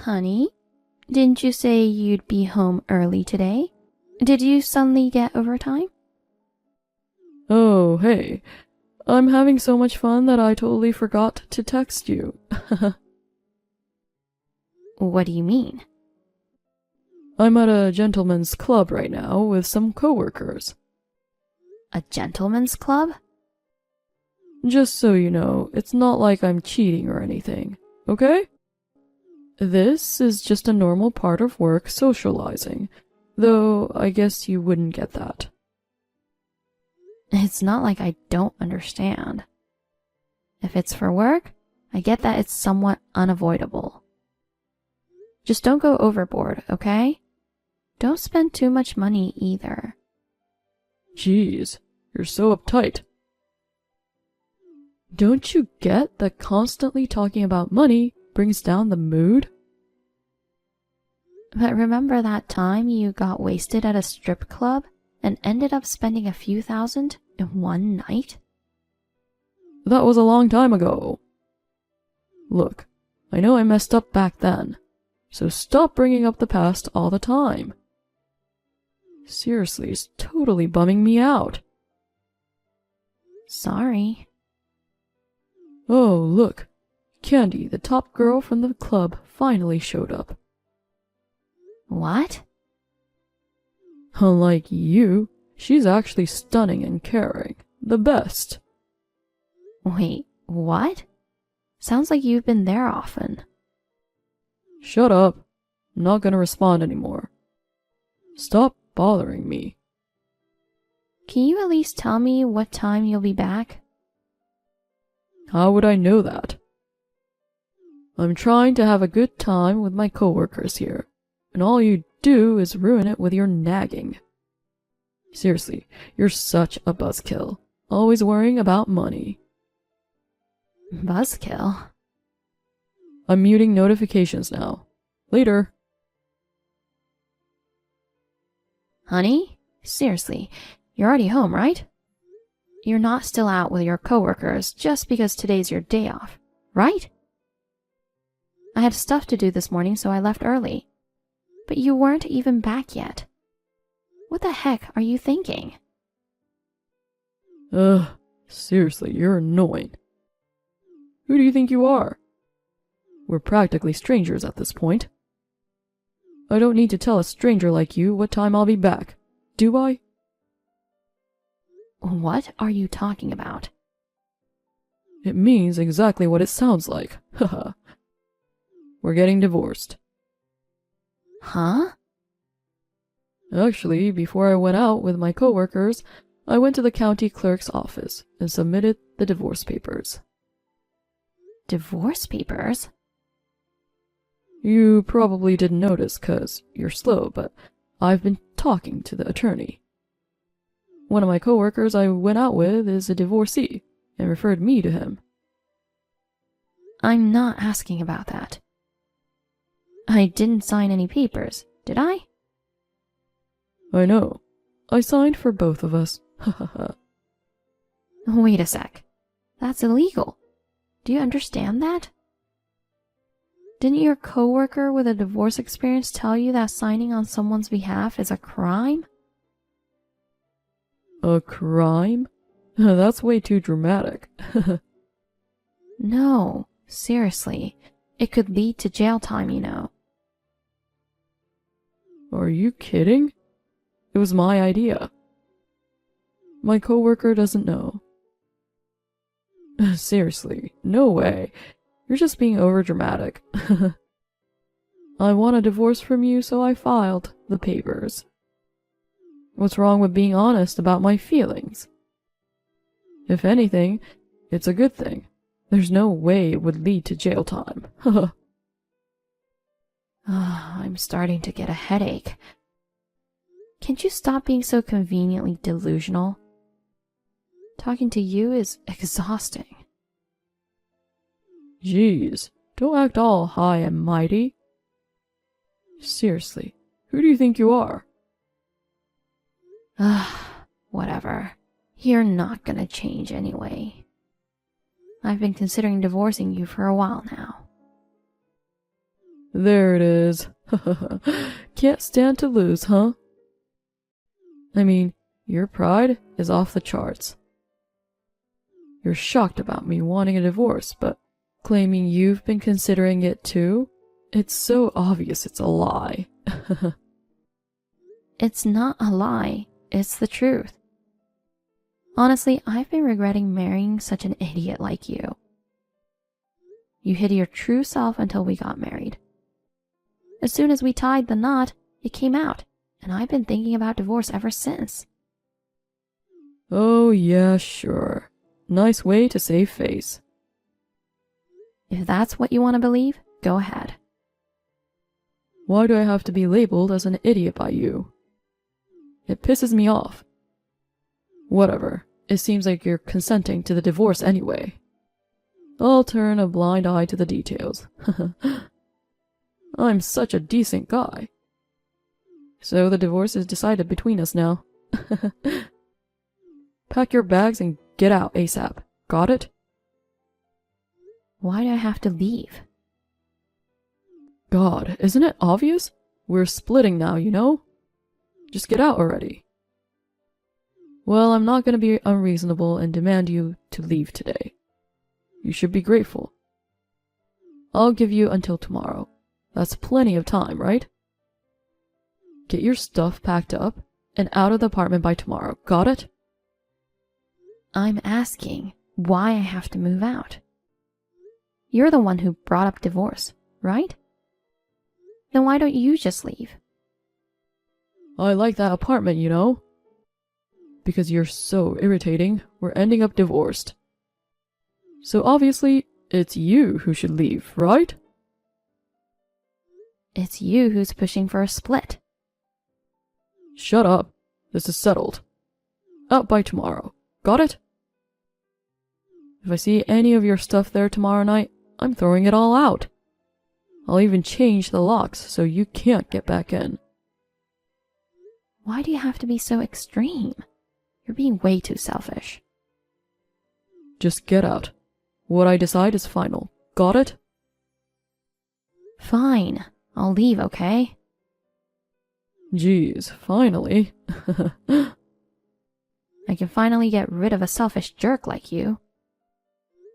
Honey, didn't you say you'd be home early today? Did you suddenly get overtime? Oh, hey. I'm having so much fun that I totally forgot to text you. What do you mean? I'm at a gentleman's club right now with some coworkers. A gentleman's club? Just so you know, it's not like I'm cheating or anything, okay? This is just a normal part of work socializing, though I guess you wouldn't get that. It's not like I don't understand. If it's for work, I get that it's somewhat unavoidable. Just don't go overboard, okay? Don't spend too much money either. Jeez, you're so uptight. Don't you get that constantly talking about money brings down the mood? But remember that time you got wasted at a strip club and ended up spending a few thousand in one night? That was a long time ago. Look, I know I messed up back then, so stop bringing up the past all the time. Seriously, it's totally bumming me out. Sorry. Oh, look. Candy, the top girl from the club, finally showed up. What? Unlike you, she's actually stunning and caring. The best. Wait, what? Sounds like you've been there often. Shut up. I'm not gonna respond anymore. Stop bothering me. Can you at least tell me what time you'll be back? How would I know that? I'm trying to have a good time with my coworkers here, and all you do is ruin it with your nagging. Seriously, you're such a buzzkill, always worrying about money. Buzzkill? I'm muting notifications now. Later. Honey? Seriously, you're already home, right? You're not still out with your coworkers just because today's your day off, right? I had stuff to do this morning, so I left early. But you weren't even back yet. What the heck are you thinking? Ugh, seriously, you're annoying. Who do you think you are? We're practically strangers at this point. I don't need to tell a stranger like you what time I'll be back, do I? What are you talking about? It means exactly what it sounds like. Haha. We're getting divorced. Huh? Actually, before I went out with my coworkers, I went to the county clerk's office and submitted the divorce papers. Divorce papers? You probably didn't notice 'cause you're slow, but I've been talking to the attorney. One of my coworkers I went out with is a divorcee and referred me to him. I'm not asking about that. I didn't sign any papers, did I? I know. I signed for both of us. Hahaha. Wait a sec. That's illegal. Do you understand that? Didn't your coworker with a divorce experience tell you that signing on someone's behalf is a crime? A crime? That's way too dramatic. No, seriously. It could lead to jail time, you know. Are you kidding? It was my idea. My coworker doesn't know. Seriously, no way. You're just being overdramatic. I want a divorce from you, so I filed the papers. What's wrong with being honest about my feelings? If anything, it's a good thing. There's no way it would lead to jail time. I'm starting to get a headache. Can't you stop being so conveniently delusional? Talking to you is exhausting. Jeez, don't act all high and mighty. Seriously, who do you think you are? Whatever. You're not gonna change anyway. I've been considering divorcing you for a while now. There it is. Can't stand to lose, huh? I mean, your pride is off the charts. You're shocked about me wanting a divorce, but claiming you've been considering it too? It's so obvious it's a lie. It's not a lie, it's the truth. Honestly, I've been regretting marrying such an idiot like you. You hid your true self until we got married. As soon as we tied the knot, it came out, and I've been thinking about divorce ever since. Oh yeah, sure. Nice way to save face. If that's what you want to believe, go ahead. Why do I have to be labeled as an idiot by you? It pisses me off. Whatever. It seems like you're consenting to the divorce anyway. I'll turn a blind eye to the details. I'm such a decent guy. So the divorce is decided between us now. Pack your bags and get out ASAP. Got it? Why do I have to leave? God, isn't it obvious? We're splitting now, you know? Just get out already. Well, I'm not going to be unreasonable and demand you to leave today. You should be grateful. I'll give you until tomorrow. That's plenty of time, right? Get your stuff packed up and out of the apartment by tomorrow. Got it? I'm asking why I have to move out. You're the one who brought up divorce, right? Then why don't you just leave? I like that apartment, you know? Because you're so irritating, we're ending up divorced. So obviously, it's you who should leave, right? It's you who's pushing for a split. Shut up. This is settled. Out by tomorrow. Got it? If I see any of your stuff there tomorrow night, I'm throwing it all out. I'll even change the locks so you can't get back in. Why do you have to be so extreme? You're being way too selfish. Just get out. What I decide is final. Got it? Fine. I'll leave, okay? Jeez, finally. I can finally get rid of a selfish jerk like you.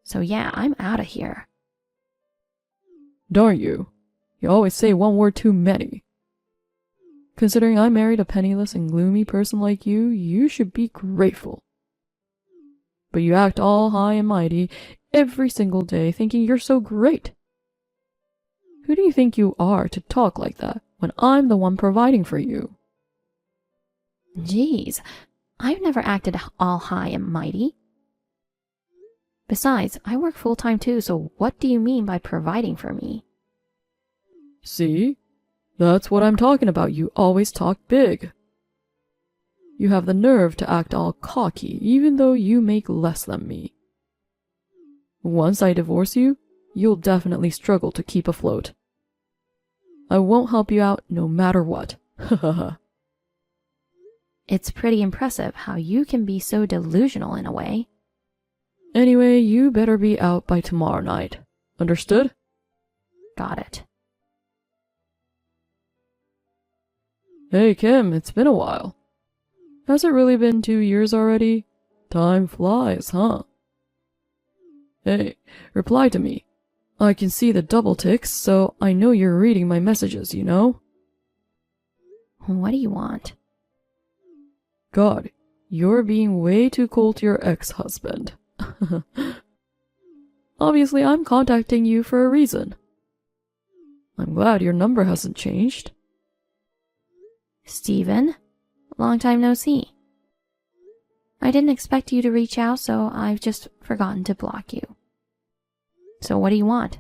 So yeah, I'm out of here. Darn you. You always say one word too many. Considering I married a penniless and gloomy person like you, you should be grateful. But you act all high and mighty every single day thinking you're so great. Who do you think you are to talk like that when I'm the one providing for you? Jeez, I've never acted all high and mighty. Besides, I work full-time too, so what do you mean by providing for me? See? That's what I'm talking about. You always talk big. You have the nerve to act all cocky, even though you make less than me. Once I divorce you, you'll definitely struggle to keep afloat. I won't help you out no matter what. It's pretty impressive how you can be so delusional in a way. Anyway, you better be out by tomorrow night. Understood? Got it. Hey Kim, it's been a while. Has it really been 2 years already? Time flies, huh? Hey, reply to me. I can see the double ticks, so I know you're reading my messages, you know? What do you want? God, you're being way too cold to your ex-husband. Obviously, I'm contacting you for a reason. I'm glad your number hasn't changed. Steven? Long time no see. I didn't expect you to reach out, so I've just forgotten to block you. So what do you want?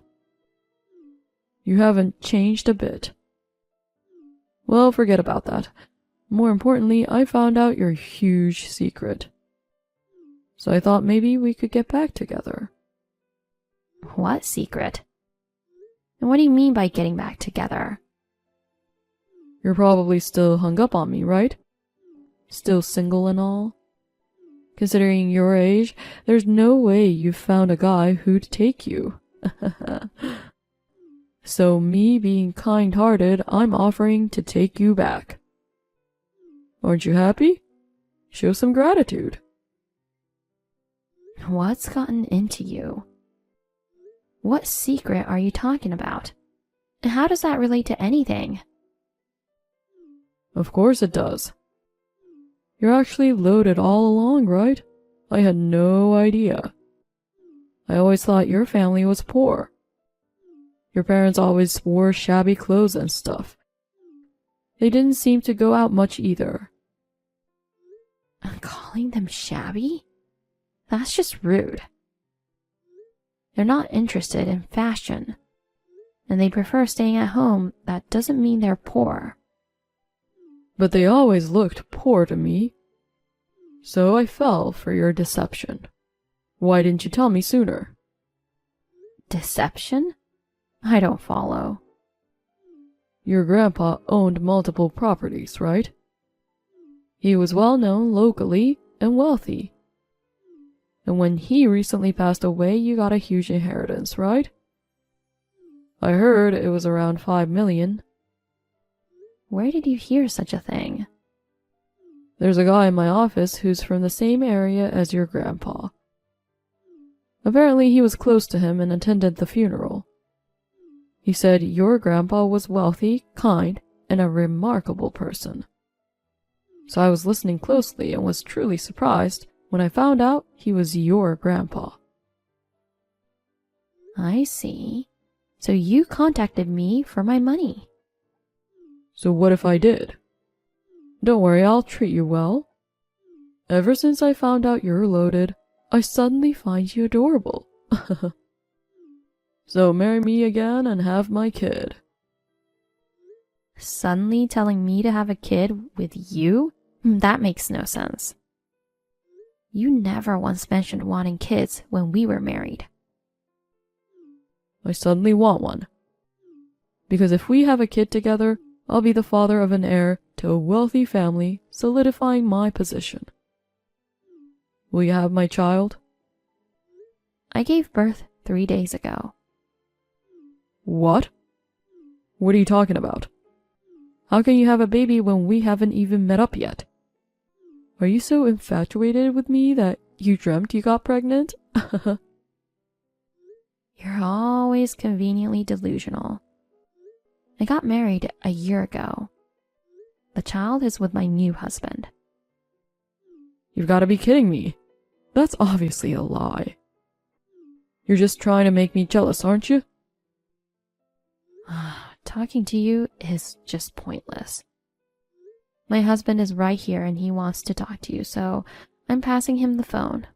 You haven't changed a bit. Well, forget about that. More importantly, I found out your huge secret. So I thought maybe we could get back together. What secret? And what do you mean by getting back together? You're probably still hung up on me, right? Still single and all? Considering your age, there's no way you've found a guy who'd take you. So me being kind-hearted, I'm offering to take you back. Aren't you happy? Show some gratitude. What's gotten into you? What secret are you talking about? And how does that relate to anything? Of course it does. You're actually loaded all along, right? I had no idea. I always thought your family was poor. Your parents always wore shabby clothes and stuff. They didn't seem to go out much either. Calling them shabby? That's just rude. They're not interested in fashion, and they prefer staying at home. That doesn't mean they're poor. But they always looked poor to me. So I fell for your deception. Why didn't you tell me sooner? Deception? I don't follow. Your grandpa owned multiple properties, right? He was well known locally and wealthy. And when he recently passed away, you got a huge inheritance, right? I heard it was around 5 million. Where did you hear such a thing? There's a guy in my office who's from the same area as your grandpa. Apparently he was close to him and attended the funeral. He said your grandpa was wealthy, kind, and a remarkable person. So I was listening closely and was truly surprised when I found out he was your grandpa. I see. So you contacted me for my money. So what if I did? Don't worry, I'll treat you well. Ever since I found out you're loaded, I suddenly find you adorable. So marry me again and have my kid. Suddenly telling me to have a kid with you? That makes no sense. You never once mentioned wanting kids when we were married. I suddenly want one. Because if we have a kid together, I'll be the father of an heir to a wealthy family, solidifying my position. Will you have my child? I gave birth 3 days ago. What? What are you talking about? How can you have a baby when we haven't even met up yet? Are you so infatuated with me that you dreamt you got pregnant? You're always conveniently delusional. I got married a year ago. The child is with my new husband. You've got to be kidding me. That's obviously a lie. You're just trying to make me jealous, aren't you? Talking to you is just pointless. My husband is right here and he wants to talk to you, so I'm passing him the phone.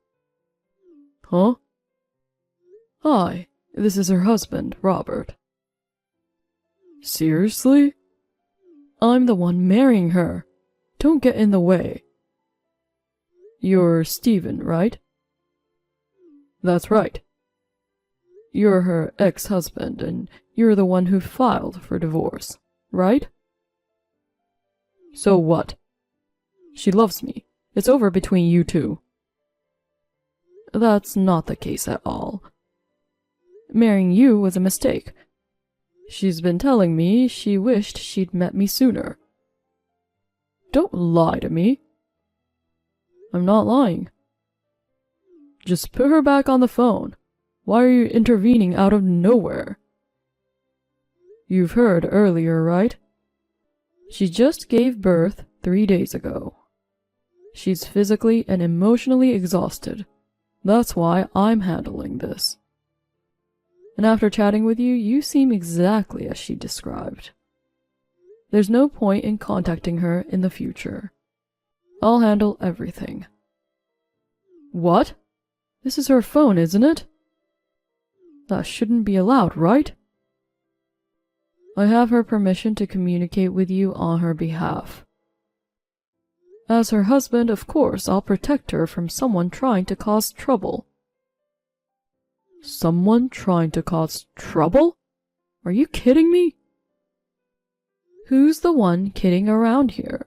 Huh? Hi, this is her husband, Robert. Seriously? I'm the one marrying her. Don't get in the way. You're Stephen, right? That's right. You're her ex-husband, and you're the one who filed for divorce, right? So what? She loves me. It's over between you two. That's not the case at all. Marrying you was a mistake. She's been telling me she wished she'd met me sooner. Don't lie to me. I'm not lying. Just put her back on the phone. Why are you intervening out of nowhere? You've heard earlier, right? She just gave birth 3 days ago. She's physically and emotionally exhausted. That's why I'm handling this. And after chatting with you, you seem exactly as she described. There's no point in contacting her in the future. I'll handle everything. What? This is her phone, isn't it? That shouldn't be allowed, right? I have her permission to communicate with you on her behalf. As her husband, of course, I'll protect her from someone trying to cause trouble. Someone trying to cause trouble? Are you kidding me? Who's the one kidding around here?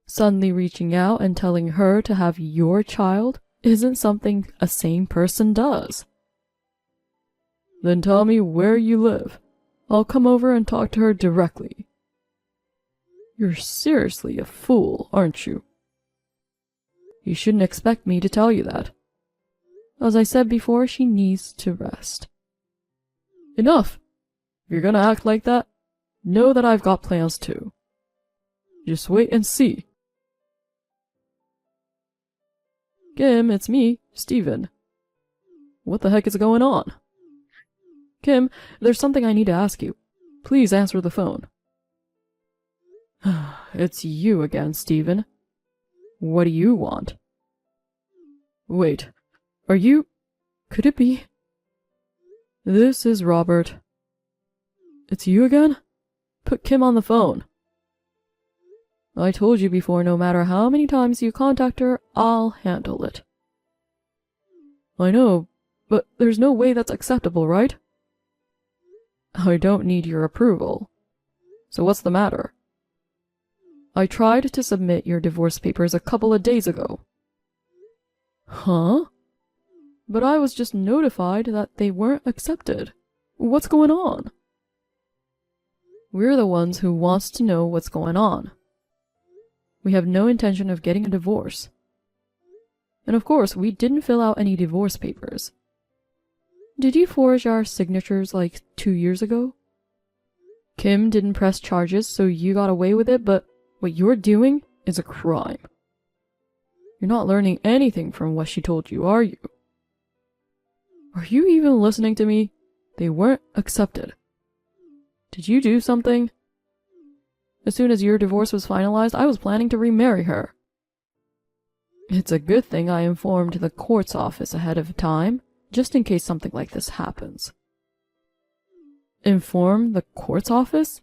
Suddenly reaching out and telling her to have your child isn't something a sane person does. Then tell me where you live. I'll come over and talk to her directly. You're seriously a fool, aren't you? You shouldn't expect me to tell you that. As I said before, she needs to rest. Enough! If you're gonna act like that, know that I've got plans too. Just wait and see. Kim, it's me, Steven. What the heck is going on? Kim, there's something I need to ask you. Please answer the phone. It's you again, Steven. What do you want? Wait, are you... Could it be? This is Robert. It's you again? Put Kim on the phone. I told you before, no matter how many times you contact her, I'll handle it. I know, but there's no way that's acceptable, right? I don't need your approval. So what's the matter? I tried to submit your divorce papers a couple of days ago. Huh? But I was just notified that they weren't accepted. What's going on? We're the ones who wants to know what's going on. We have no intention of getting a divorce. And of course, we didn't fill out any divorce papers. Did you forge our signatures like 2 years ago? Kim didn't press charges, so you got away with it, but what you're doing is a crime. You're not learning anything from what she told you, are you? Are you even listening to me? They weren't accepted. Did you do something? As soon as your divorce was finalized, I was planning to remarry her. It's a good thing I informed the court's office ahead of time, just in case something like this happens. Inform the court's office?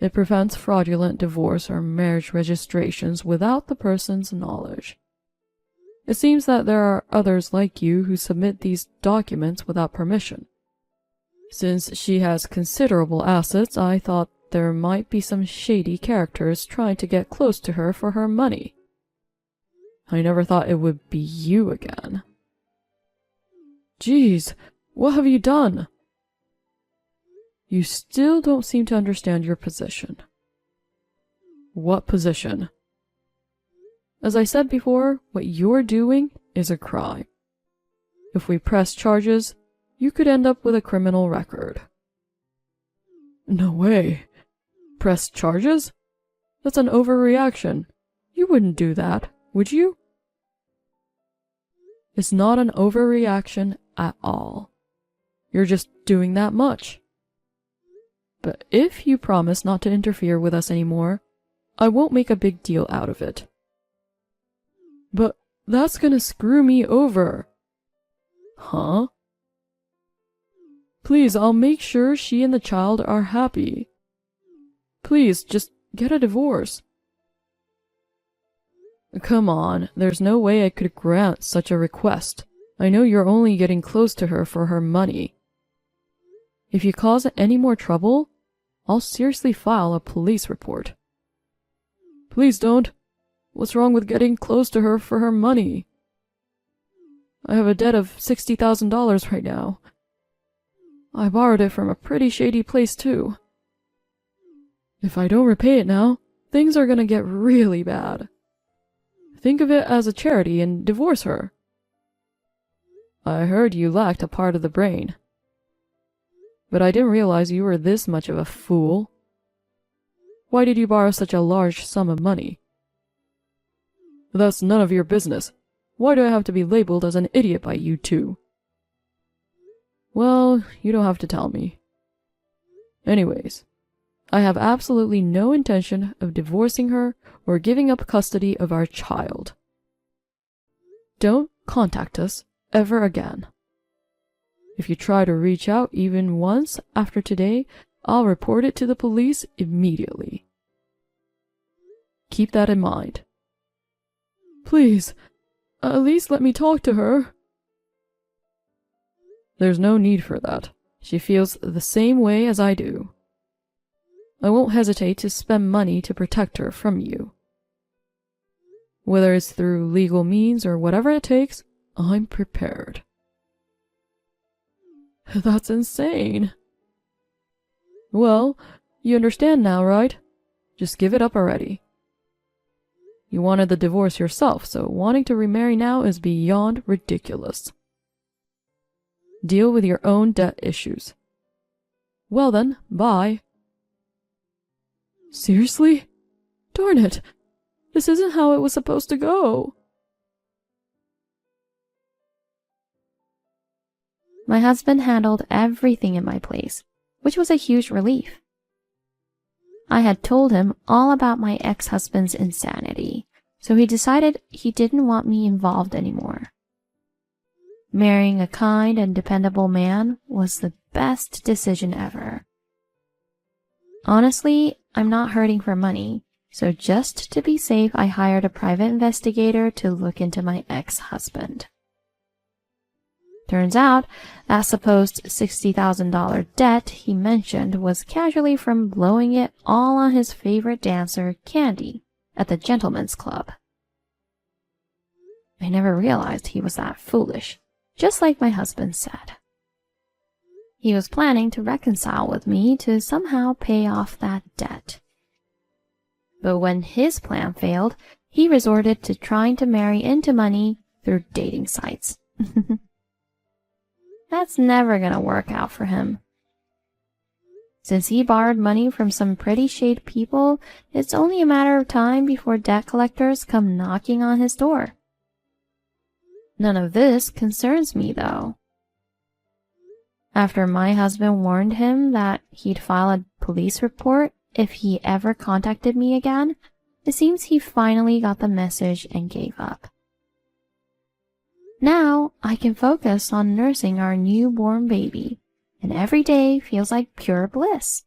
It prevents fraudulent divorce or marriage registrations without the person's knowledge. It seems that there are others like you who submit these documents without permission. Since she has considerable assets, I thought there might be some shady characters trying to get close to her for her money. I never thought it would be you again. Jeez, what have you done? You still don't seem to understand your position. What position? As I said before, what you're doing is a crime. If we press charges, you could end up with a criminal record. No way. Press charges? That's an overreaction. You wouldn't do that, would you? It's not an overreaction at all. You're just doing that much. But if you promise not to interfere with us anymore, I won't make a big deal out of it. But that's gonna screw me over. Huh? Please, I'll make sure she and the child are happy. Please, just get a divorce. Come on, there's no way I could grant such a request. I know you're only getting close to her for her money. If you cause any more trouble, I'll seriously file a police report. Please don't. What's wrong with getting close to her for her money? I have a debt of $60,000 right now. I borrowed it from a pretty shady place too. If I don't repay it now, things are gonna get really bad. Think of it as a charity and divorce her. I heard you lacked a part of the brain. But I didn't realize you were this much of a fool. Why did you borrow such a large sum of money? That's none of your business. Why do I have to be labeled as an idiot by you two? Well, you don't have to tell me. Anyways, I have absolutely no intention of divorcing her or giving up custody of our child. Don't contact us ever again. If you try to reach out even once after today, I'll report it to the police immediately. Keep that in mind. Please, at least let me talk to her. There's no need for that. She feels the same way as I do. I won't hesitate to spend money to protect her from you. Whether it's through legal means or whatever it takes, I'm prepared. That's insane. Well, you understand now, right? Just give it up already. You wanted the divorce yourself, so wanting to remarry now is beyond ridiculous. Deal with your own debt issues. Well then, bye. Seriously? Darn it! This isn't how it was supposed to go. My husband handled everything in my place, which was a huge relief. I had told him all about my ex-husband's insanity, so he decided he didn't want me involved anymore. Marrying a kind and dependable man was the best decision ever. Honestly, I'm not hurting for money, so just to be safe, I hired a private investigator to look into my ex-husband. Turns out, that supposed $60,000 debt he mentioned was casually from blowing it all on his favorite dancer, Candy, at the Gentlemen's Club. I never realized he was that foolish, just like my husband said. He was planning to reconcile with me to somehow pay off that debt. But when his plan failed, he resorted to trying to marry into money through dating sites. That's never gonna work out for him. Since he borrowed money from some pretty shady people, it's only a matter of time before debt collectors come knocking on his door. None of this concerns me, though. After my husband warned him that he'd file a police report if he ever contacted me again, it seems he finally got the message and gave up. Now I can focus on nursing our newborn baby, and every day feels like pure bliss.